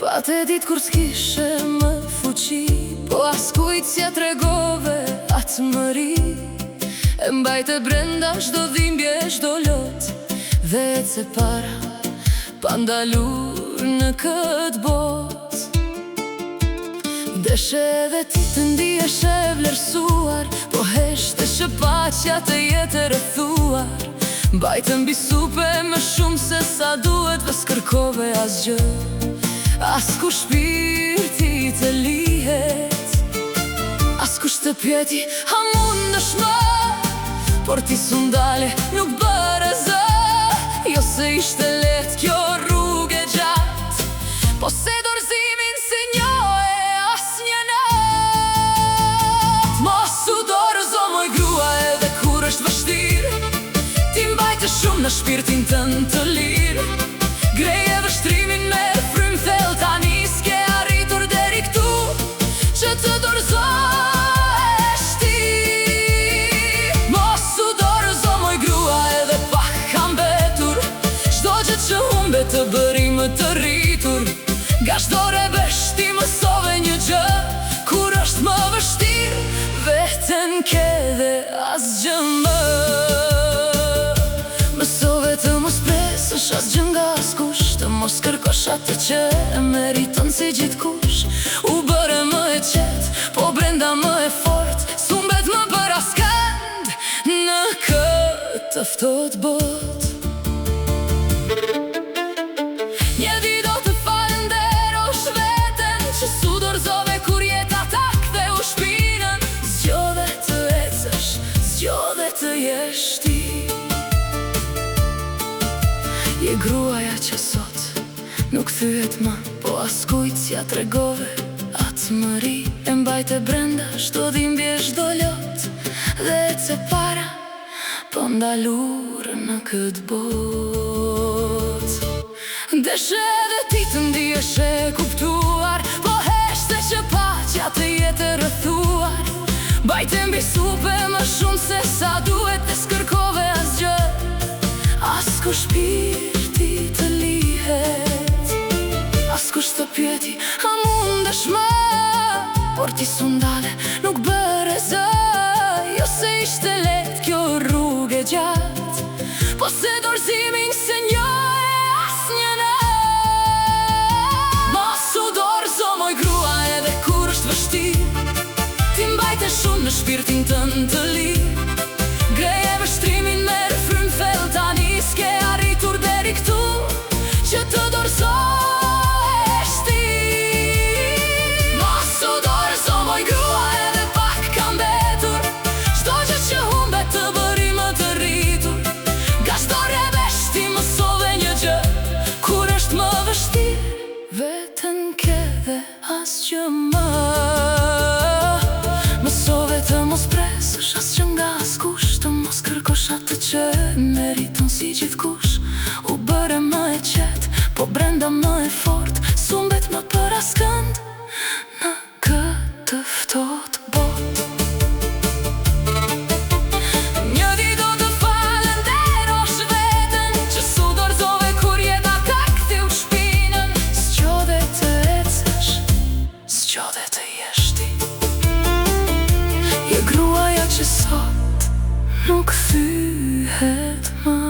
Pa të ditë kur s'kishe më fuqi, po as kujt s'ja tregove atë mëri. E mbajte brenda shdo dhimbje, shdo lot, dhe ece para, pa ndalur në këtë bot. Deshe dhe ti të ndihesh e vlerësuar, po heshte që paqja të jetë rrethuar. Mbajte mbi supe më shumë se sa duhet, dhe s'kërkove asgjë, as kur shpirti të lihet. As kush të pjeti, a mundesh më, por ti s'undale, nuk bëre zë. Jo se ishte let kjo rrugë e gjatë, po se dorëzimin se njohe asnjë natë. Mos u dorëzo moj grua edhe kur është vështirë, ti mbajte shumë në shpirtin tënd të lirë. Greje vështrimin me frym thellë, tani s'ke arritur deri këtu, që të dorëzohesh ti. Mos u dorëzo moj grua edhe pak ka mbetur, çdo gjë që humbe të bëri më të rritur. Nga çdo revesh ti mësove një gjë, kur është më vështirë, veten ke dhe asgjë më. Mësove të mos presësh asgjë nga askush, të mos kërkosh atë që e meriton si gjithkush. U bëre më e qetë, po brenda më e fort, s'humbet më për askënd në këtë ftohtë botë. Një ditë do të falenderosh veten, që s'u dorëzove kur jeta ta ktheu shpinën. Zgjodhe të ecësh, zgjodhe të jesh ti. Je gruaja që sot nuk thyet më, po as kujt s'ja tregove atë mëri. E mbajte brenda shdo dhimbje, shdo lot, dhe ece para, po ndalur në këtë botë. Deshe dhe ti të ndihesh e kuptuar, po heshte që paqja të jetë rrethuar. Mbajte mbi supe më shumë se sa duhet, dhe s'kërkove asgjë, as kur shpirti të lihet. As kush të pyeti, a mundesh më, por ti s'undale, nuk bëre zë. Jo se ishte let kjo rrugë e gjatë, po se dorëzimin se njohe asnjë natë. Mos u dorëzo moj grua edhe kur është vështirë, ti mbajte shumë në shpirtin tënd të lirë. Greje vështrimin me frym thellë, tani s'ke arritur deri këtu, që të dorëzohesh ti. Mos u dorëzo moj grua edhe pak ka mbetur, çdo gjë që humbe të bëri më të rritur. Nga çdo revesh ti mësove një gjë, kur është më vështirë, veten ke dhe asgjë më. Mësove të mos presësh asgjë nga askush, të mos kërkosh atë që meriton si gjithkush. U bëre më e qetë, po brenda më e fort, s'humbet më për askënd në këtë ftohtë botë. Një ditë do të falenderosh veten, që s'u dorëzove kur jeta ta ktheu shpinën. Zgjodhe të ecësh, zgjodhe të jesh ti. Je gruaja që sot nuk thyhet më.